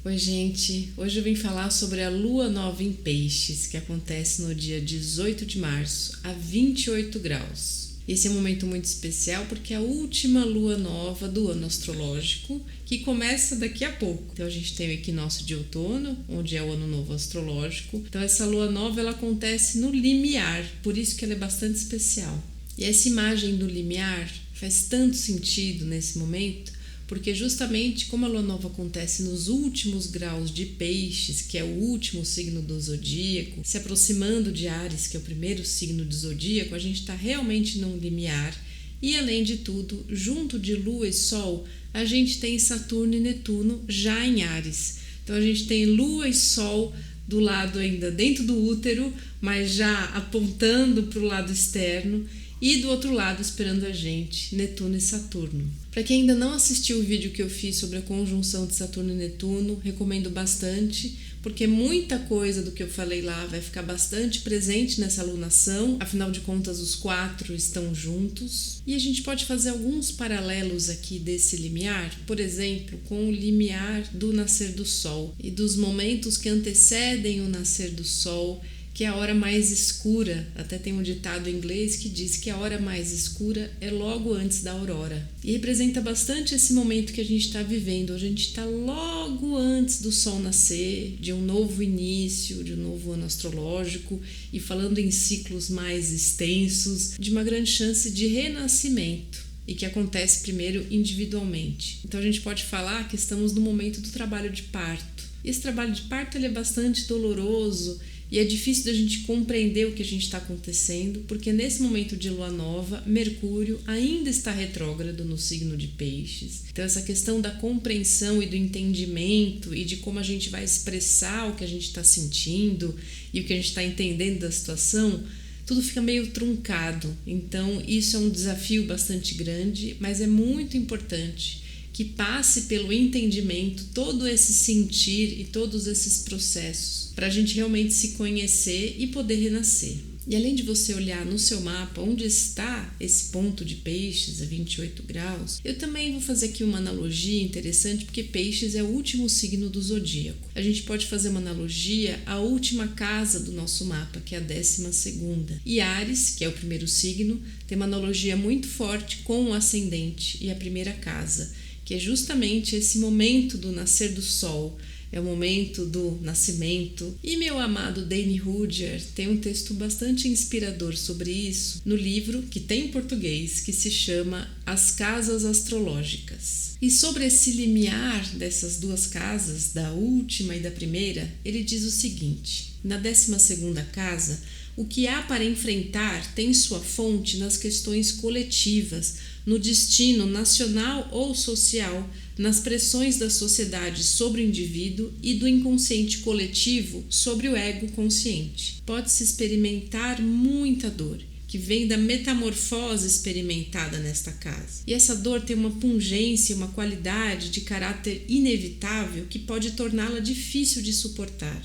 Oi, gente. Hoje eu vim falar sobre a lua nova em Peixes, que acontece no dia 18 de março, a 28 graus. Esse é um momento muito especial porque é a última lua nova do ano astrológico, que começa daqui a pouco. Então a gente tem o equinócio de outono, onde é o ano novo astrológico. Então essa lua nova ela acontece no limiar, por isso que ela é bastante especial. E essa imagem do limiar faz tanto sentido nesse momento, porque justamente como a lua nova acontece nos últimos graus de Peixes, que é o último signo do zodíaco, se aproximando de Áries, que é o primeiro signo do zodíaco, a gente está realmente num limiar. E além de tudo, junto de Lua e Sol, a gente tem Saturno e Netuno já em Áries. Então a gente tem Lua e Sol do lado ainda dentro do útero, mas já apontando para o lado externo. E do outro lado, esperando a gente, Netuno e Saturno. Para quem ainda não assistiu o vídeo que eu fiz sobre a conjunção de Saturno e Netuno, recomendo bastante, porque muita coisa do que eu falei lá vai ficar bastante presente nessa alunação, afinal de contas os quatro estão juntos. E a gente pode fazer alguns paralelos aqui desse limiar, por exemplo, com o limiar do nascer do Sol e dos momentos que antecedem o nascer do Sol, que é a hora mais escura. Até tem um ditado em inglês que diz que a hora mais escura é logo antes da aurora. E representa bastante esse momento que a gente está vivendo. A gente está logo antes do sol nascer, de um novo início, de um novo ano astrológico, e falando em ciclos mais extensos, de uma grande chance de renascimento, e que acontece primeiro individualmente. Então a gente pode falar que estamos no momento do trabalho de parto. E esse trabalho de parto ele é bastante doloroso, e é difícil da gente compreender o que a gente está acontecendo, porque nesse momento de lua nova, Mercúrio ainda está retrógrado no signo de Peixes. Então essa questão da compreensão e do entendimento e de como a gente vai expressar o que a gente está sentindo e o que a gente está entendendo da situação, tudo fica meio truncado. Então isso é um desafio bastante grande, mas é muito importante que passe pelo entendimento todo esse sentir e todos esses processos, para a gente realmente se conhecer e poder renascer. E além de você olhar no seu mapa onde está esse ponto de Peixes a 28 graus, eu também vou fazer aqui uma analogia interessante, porque Peixes é o último signo do zodíaco. A gente pode fazer uma analogia à última casa do nosso mapa, que é a 12ª. E Áries, que é o primeiro signo, tem uma analogia muito forte com o ascendente e a primeira casa, que é justamente esse momento do nascer do sol, é o momento do nascimento. E meu amado Danny Rudhyar tem um texto bastante inspirador sobre isso no livro que tem em português, que se chama As Casas Astrológicas. E sobre esse limiar dessas duas casas, da última e da primeira, ele diz o seguinte: na 12ª casa, o que há para enfrentar tem sua fonte nas questões coletivas, no destino nacional ou social, nas pressões da sociedade sobre o indivíduo e do inconsciente coletivo sobre o ego consciente. Pode-se experimentar muita dor, que vem da metamorfose experimentada nesta casa. E essa dor tem uma pungência, uma qualidade de caráter inevitável que pode torná-la difícil de suportar.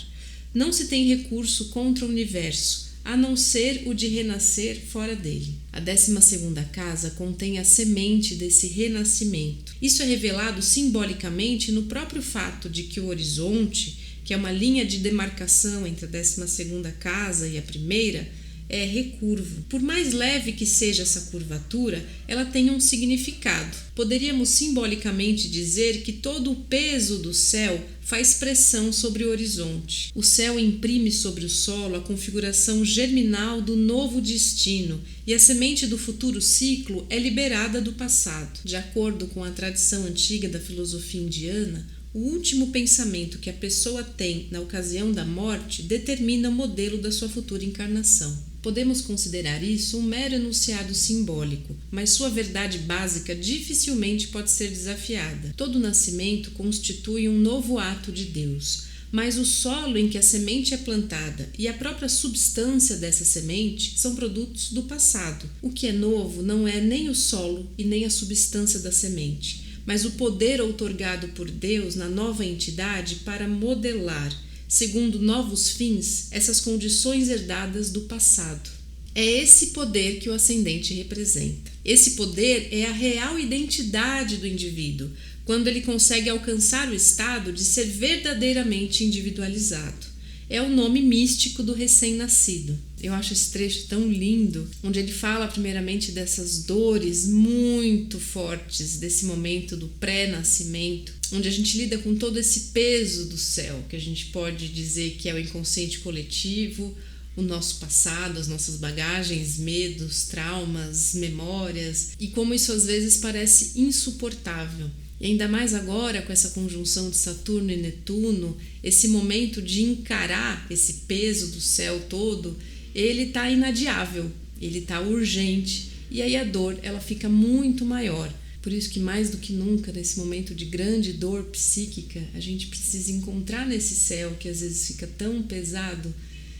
Não se tem recurso contra o universo, a não ser o de renascer fora dele. A 12ª casa contém a semente desse renascimento. Isso é revelado simbolicamente no próprio fato de que o horizonte, que é uma linha de demarcação entre a 12ª casa e a primeira, é recurvo. Por mais leve que seja essa curvatura, ela tem um significado. Poderíamos simbolicamente dizer que todo o peso do céu faz pressão sobre o horizonte. O céu imprime sobre o solo a configuração germinal do novo destino e a semente do futuro ciclo é liberada do passado. De acordo com a tradição antiga da filosofia indiana, o último pensamento que a pessoa tem na ocasião da morte determina o modelo da sua futura encarnação. Podemos considerar isso um mero enunciado simbólico, mas sua verdade básica dificilmente pode ser desafiada. Todo nascimento constitui um novo ato de Deus, mas o solo em que a semente é plantada e a própria substância dessa semente são produtos do passado. O que é novo não é nem o solo e nem a substância da semente, mas o poder outorgado por Deus na nova entidade para modelar, segundo novos fins, essas condições herdadas do passado. É esse poder que o ascendente representa. Esse poder é a real identidade do indivíduo, quando ele consegue alcançar o estado de ser verdadeiramente individualizado. É o nome místico do recém-nascido. Eu acho esse trecho tão lindo, onde ele fala primeiramente dessas dores muito fortes, desse momento do pré-nascimento, onde a gente lida com todo esse peso do céu, que a gente pode dizer que é o inconsciente coletivo, o nosso passado, as nossas bagagens, medos, traumas, memórias, e como isso às vezes parece insuportável. E ainda mais agora, com essa conjunção de Saturno e Netuno, esse momento de encarar esse peso do céu todo, ele está inadiável, ele está urgente, e aí a dor ela fica muito maior. Por isso que mais do que nunca, nesse momento de grande dor psíquica, a gente precisa encontrar nesse céu, que às vezes fica tão pesado,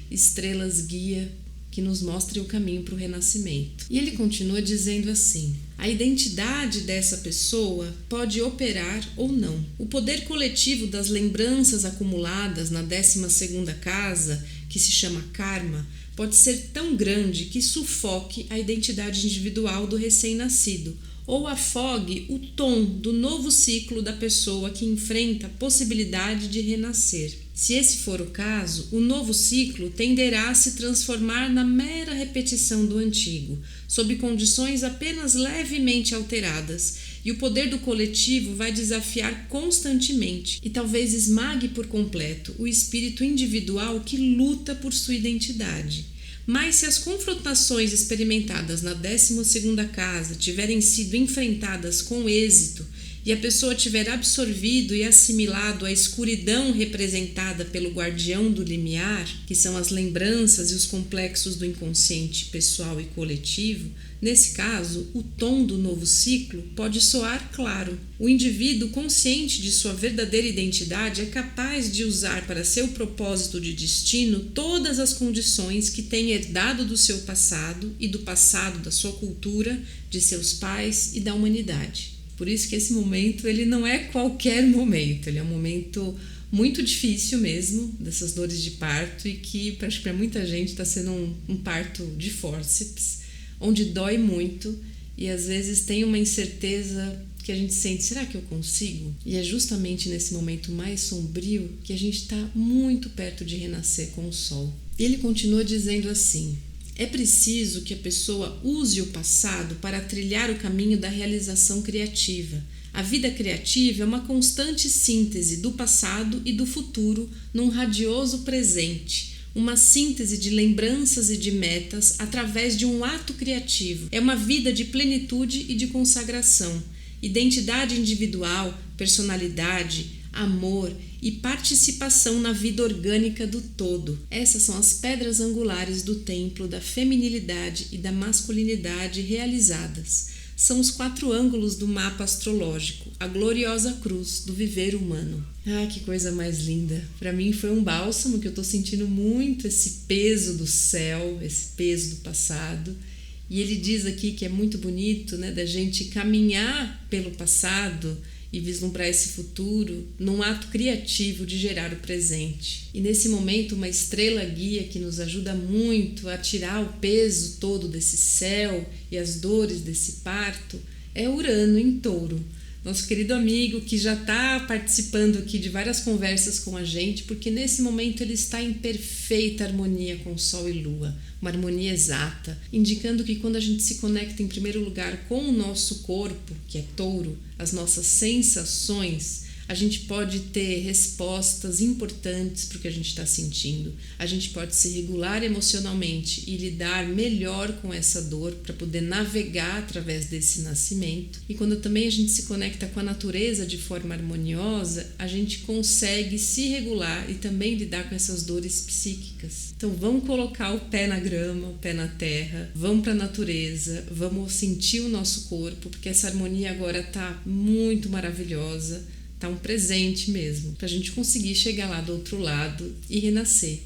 estrelas guia que nos mostrem o caminho para o renascimento. E ele continua dizendo assim: a identidade dessa pessoa pode operar ou não. O poder coletivo das lembranças acumuladas na 12ª casa, que se chama karma, pode ser tão grande que sufoque a identidade individual do recém-nascido ou afogue o tom do novo ciclo da pessoa que enfrenta a possibilidade de renascer. Se esse for o caso, o novo ciclo tenderá a se transformar na mera repetição do antigo, sob condições apenas levemente alteradas, e o poder do coletivo vai desafiar constantemente e talvez esmague por completo o espírito individual que luta por sua identidade. Mas se as confrontações experimentadas na 12ª casa tiverem sido enfrentadas com êxito e a pessoa tiver absorvido e assimilado a escuridão representada pelo guardião do limiar, que são as lembranças e os complexos do inconsciente pessoal e coletivo, nesse caso, o tom do novo ciclo pode soar claro. O indivíduo consciente de sua verdadeira identidade é capaz de usar para seu propósito de destino todas as condições que tem herdado do seu passado e do passado da sua cultura, de seus pais e da humanidade. Por isso que esse momento ele não é qualquer momento, ele é um momento muito difícil mesmo, dessas dores de parto, e que acho que para muita gente está sendo um parto de fórceps, onde dói muito e às vezes tem uma incerteza que a gente sente, será que eu consigo? E é justamente nesse momento mais sombrio que a gente está muito perto de renascer com o sol. E ele continua dizendo assim: é preciso que a pessoa use o passado para trilhar o caminho da realização criativa. A vida criativa é uma constante síntese do passado e do futuro num radioso presente, uma síntese de lembranças e de metas através de um ato criativo. É uma vida de plenitude e de consagração, identidade individual, personalidade, amor e participação na vida orgânica do todo. Essas são as pedras angulares do templo da feminilidade e da masculinidade realizadas. São os 4 ângulos do mapa astrológico, a gloriosa cruz do viver humano. Ah, que coisa mais linda! Para mim foi um bálsamo, que eu estou sentindo muito esse peso do céu, esse peso do passado. E ele diz aqui que é muito bonito, né, da gente caminhar pelo passado e vislumbrar esse futuro num ato criativo de gerar o presente. E nesse momento, uma estrela guia que nos ajuda muito a tirar o peso todo desse céu e as dores desse parto é Urano em Touro. Nosso querido amigo que já está participando aqui de várias conversas com a gente, porque nesse momento ele está em perfeita harmonia com Sol e Lua, uma harmonia exata, indicando que quando a gente se conecta em primeiro lugar com o nosso corpo, que é Touro, as nossas sensações, a gente pode ter respostas importantes para o que a gente está sentindo. A gente pode se regular emocionalmente e lidar melhor com essa dor para poder navegar através desse nascimento. E quando também a gente se conecta com a natureza de forma harmoniosa, a gente consegue se regular e também lidar com essas dores psíquicas. Então vamos colocar o pé na grama, o pé na terra, vamos para a natureza, vamos sentir o nosso corpo, porque essa harmonia agora está muito maravilhosa. Tá um presente mesmo, para a gente conseguir chegar lá do outro lado e renascer.